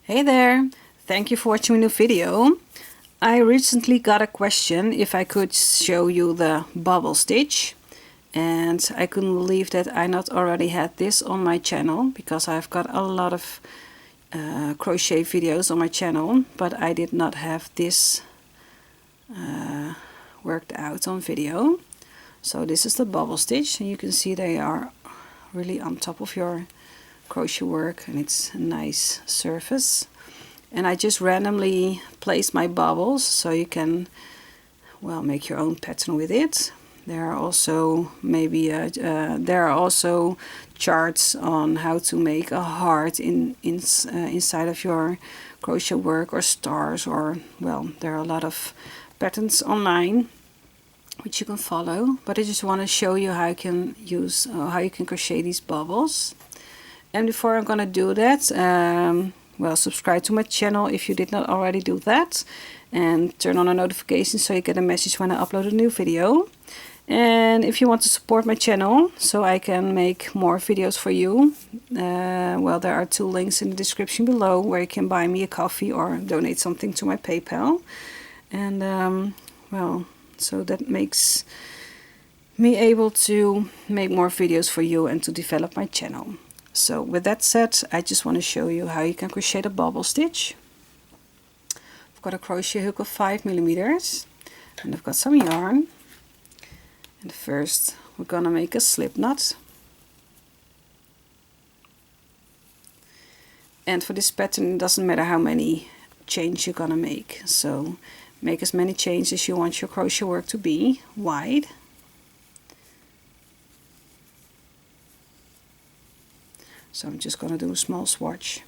Hey there! Thank you for watching my new video. I recently got a question if I could show you the bobble stitch, and I couldn't believe that I not already had this on my channel, because I've got a lot of crochet videos on my channel, but I did not have this worked out on video. So this is the bobble stitch, and you can see they are really on top of your crochet work, and it's a nice surface. And I just randomly place my bobbles so you can, well, make your own pattern with it. There are also charts on how to make a heart inside of your crochet work, or stars, or, well, there are a lot of patterns online which you can follow. But I just want to show you how you can use how you can crochet these bobbles. And before I'm gonna do that, well, subscribe to my channel if you did not already do that, and turn on the notifications so you get a message when I upload a new video. And if you want to support my channel so I can make more videos for you, well, there are 2 links in the description below where you can buy me a coffee or donate something to my PayPal. And well, so that makes me able to make more videos for you and to develop my channel. So with that said, I just want to show you how you can crochet the bobble stitch. I've got a crochet hook of 5mm, and I've got some yarn. And first we're gonna make a slip knot. And for this pattern it doesn't matter how many chains you're gonna make, so make as many chains as you want your crochet work to be wide. So I'm just going to do a small swatch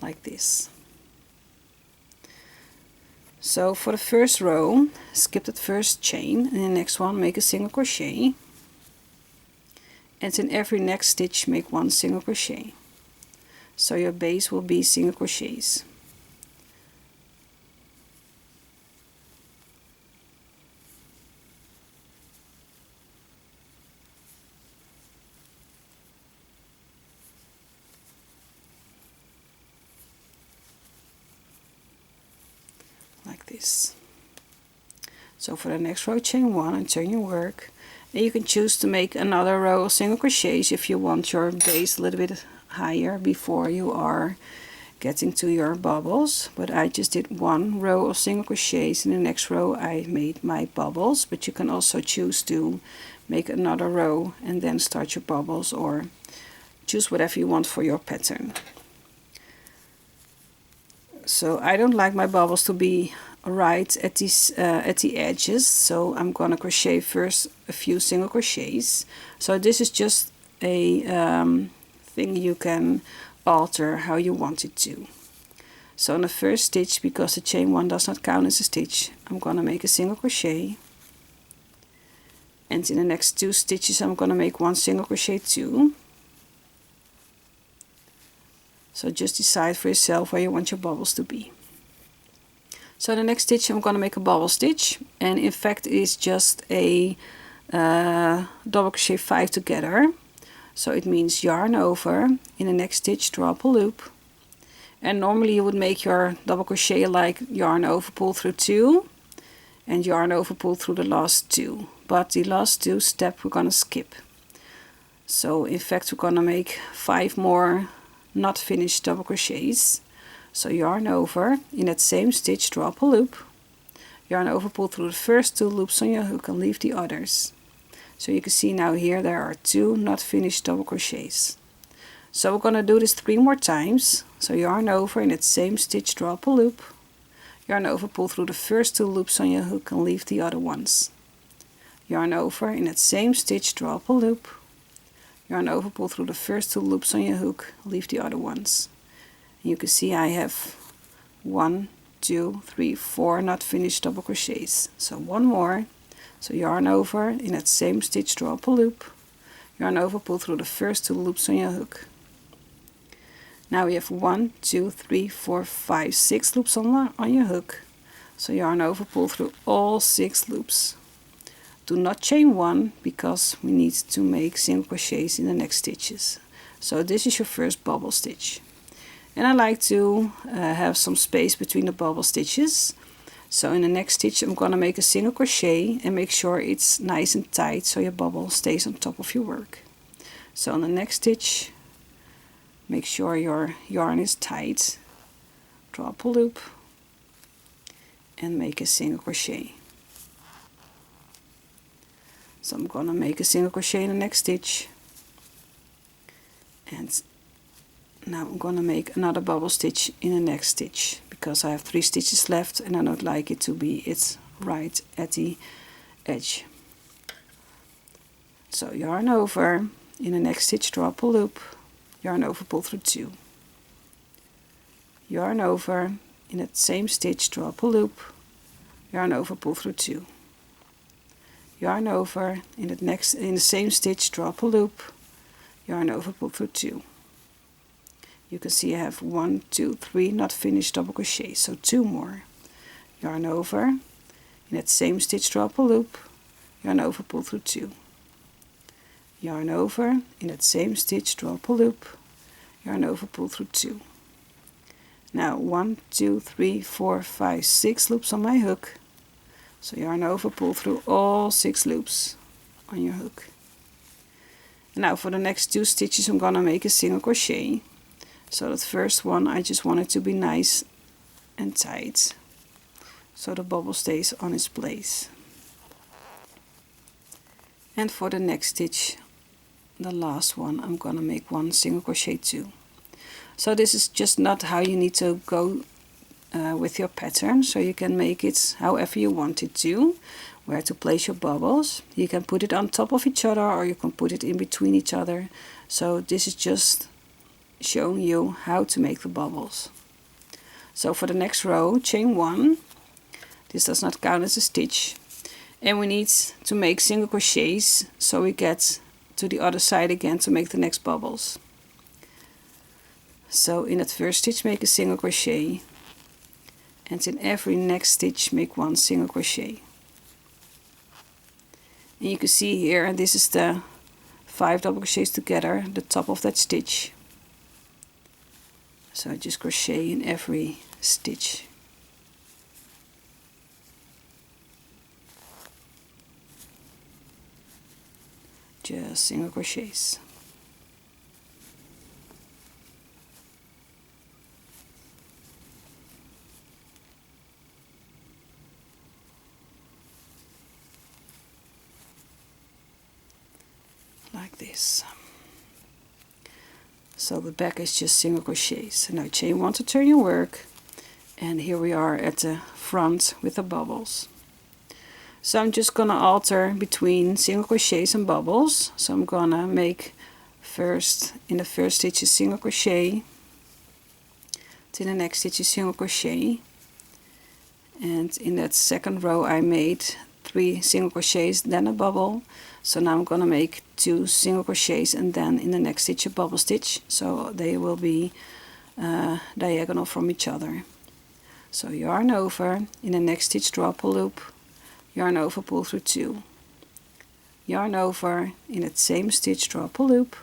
like this. So for the first row, skip that first chain, and in the next one make a single crochet, and in every next stitch make 1 single crochet. So your base will be single crochets. Like this. So for the next row, chain 1 and turn your work, and you can choose to make another row of single crochets if you want your base a little bit higher before you are getting to your bobbles. But I just did 1 row of single crochets, in the next row I made my bobbles, but you can also choose to make another row and then start your bobbles, or choose whatever you want for your pattern. So I don't like my bobbles to be right at the edges, so I'm gonna crochet first a few single crochets. So this is just a thing you can alter how you want it to. So in the first stitch, because the chain 1 does not count as a stitch, I'm gonna make a single crochet, and in the next 2 stitches I'm gonna make 1 single crochet too. So just decide for yourself where you want your bobbles to be. So the next stitch I'm going to make a bobble stitch, and in fact it's just a double crochet 5 together. So it means yarn over, in the next stitch drop a loop, and normally you would make your double crochet like yarn over, pull through 2, and yarn over, pull through the last 2, but the last 2 steps we're going to skip. So in fact we're going to make 5 more not finished double crochets. So yarn over, in that same stitch drop a loop, yarn over, pull through the first 2 loops on your hook and leave the others. So you can see now here there are 2 not finished double crochets. So we're going to do this 3 more times. So yarn over, in that same stitch drop a loop, yarn over, pull through the first 2 loops on your hook and leave the other ones. Yarn over, in that same stitch drop a loop, yarn over, pull through the first 2 loops on your hook, leave the other ones. And you can see I have 1, 2, 3, 4 not finished double crochets. So 1 more. So yarn over, in that same stitch drop a loop, yarn over, pull through the first 2 loops on your hook. Now we have 1, 2, 3, 4, 5, 6 loops on your hook. So yarn over, pull through all 6 loops. Do not chain 1, because we need to make single crochets in the next stitches. So this is your first bobble stitch. And I like to have some space between the bubble stitches. So in the next stitch I'm gonna make a single crochet and make sure it's nice and tight so your bubble stays on top of your work. So on the next stitch, make sure your yarn is tight, drop a loop and make a single crochet. So I'm gonna make a single crochet in the next stitch, and now I'm gonna make another bubble stitch in the next stitch because I have 3 stitches left and I don't like it to be right at the edge. So yarn over, in the next stitch drop a loop, yarn over, pull through 2, yarn over, in that same stitch drop a loop, yarn over, pull through 2, yarn over, in the same stitch drop a loop, yarn over, pull through 2. You can see I have 1, 2, 3 not finished double crochets, so 2 more. Yarn over, in that same stitch drop a loop, yarn over, pull through 2. Yarn over, in that same stitch drop a loop, yarn over, pull through 2. Now 1, 2, 3, 4, 5, 6 loops on my hook. So yarn over, pull through all 6 loops on your hook. And now for the next 2 stitches I'm gonna make a single crochet. So that first one I just want it to be nice and tight so the bubble stays on its place. And for the next stitch, the last one, I'm gonna make 1 single crochet too. So this is just not how you need to go with your pattern, so you can make it however you want it to, where to place your bubbles. You can put it on top of each other or you can put it in between each other. So this is just showing you how to make the bubbles. So for the next row, chain 1, this does not count as a stitch, and we need to make single crochets so we get to the other side again to make the next bubbles. So in that first stitch make a single crochet, and in every next stitch make 1 single crochet. And you can see here, this is the 5 double crochets together, the top of that stitch. So I just crochet in every stitch. Just single crochets. Like this. So the back is just single crochets. Now chain 1 to turn your work, and here we are at the front with the bubbles. So I'm just gonna alter between single crochets and bubbles. So I'm gonna make first, in the first stitch, a single crochet, to the next stitch a single crochet, and in that second row I made 3 single crochets, then a bubble. So now I'm gonna make 2 single crochets and then in the next stitch a bubble stitch, so they will be diagonal from each other. So yarn over, in the next stitch drop a loop, yarn over, pull through 2, yarn over, in that same stitch drop a loop,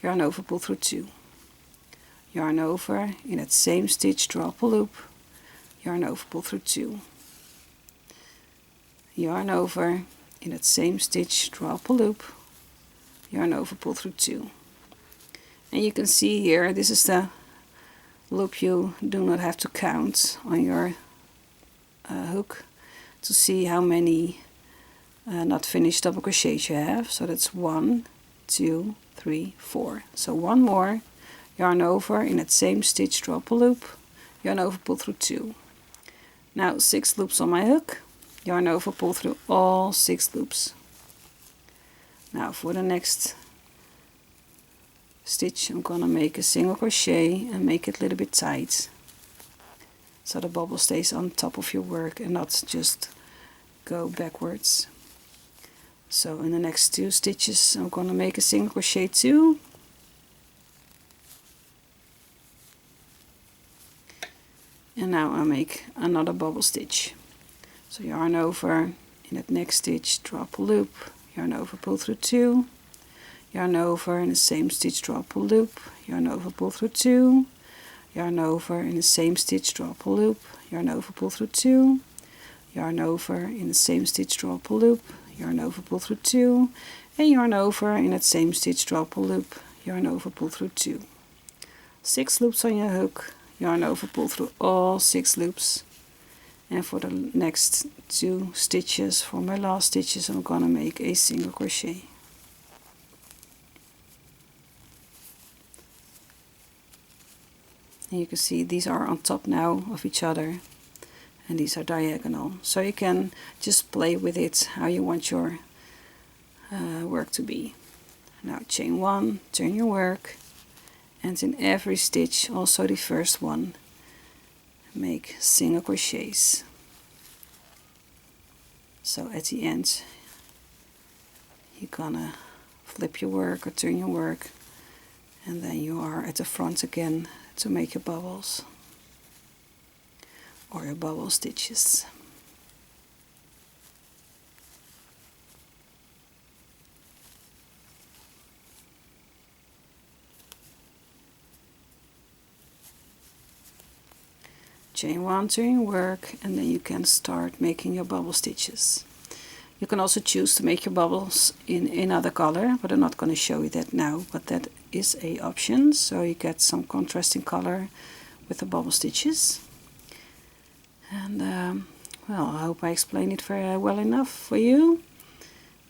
yarn over, pull through 2, yarn over, in that same stitch drop a loop, yarn over, pull through 2, yarn over, in that same stitch drop a loop, yarn over, pull through 2. And you can see here, this is the loop you do not have to count on your hook to see how many not finished double crochets you have. So that's 1, 2, 3, 4. So 1 more, yarn over, in that same stitch drop a loop, yarn over, pull through 2. Now 6 loops on my hook, yarn over, pull through all 6 loops. Now for the next stitch I'm gonna make a single crochet and make it a little bit tight so the bubble stays on top of your work and not just go backwards. So in the next 2 stitches I'm gonna make a single crochet 2, and now I make another bubble stitch. So yarn over, in that next stitch drop a loop, yarn over, pull through 2, yarn over, in the same stitch drop a loop, yarn over, pull through 2, yarn over, in the same stitch draw up a loop, yarn over, pull through 2, yarn over, in the same stitch draw up a loop, yarn over, pull through 2, and yarn over, in that same stitch draw up a loop, yarn over, pull through 2. 6 loops on your hook, yarn over, pull through all 6 loops, and for the next 2 stitches, for my last stitches, I'm gonna make a single crochet. And you can see these are on top now of each other, and these are diagonal, so you can just play with it how you want your work to be. Now chain 1, turn your work, and in every stitch, also the first one, make single crochets. So at the end you're gonna flip your work or turn your work, and then you are at the front again to make your bubbles or your bubble stitches. Chain 1, turn your work, and then you can start making your bubble stitches. You can also choose to make your bubbles in another color, but I'm not going to show you that now, but that is a option, so you get some contrasting color with the bubble stitches. And well, I hope I explained it very well enough for you,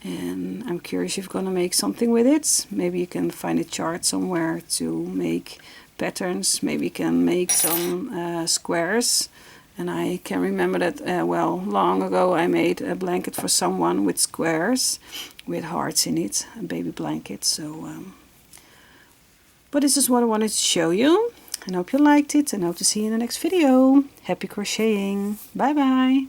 and I'm curious if you're going to make something with it. Maybe you can find a chart somewhere to make patterns. Maybe you can make some squares. And I can remember that, well, long ago I made a blanket for someone with squares with hearts in it, a baby blanket. So but this is what I wanted to show you, and I hope you liked it, and hope to see you in the next video. Happy crocheting. Bye bye.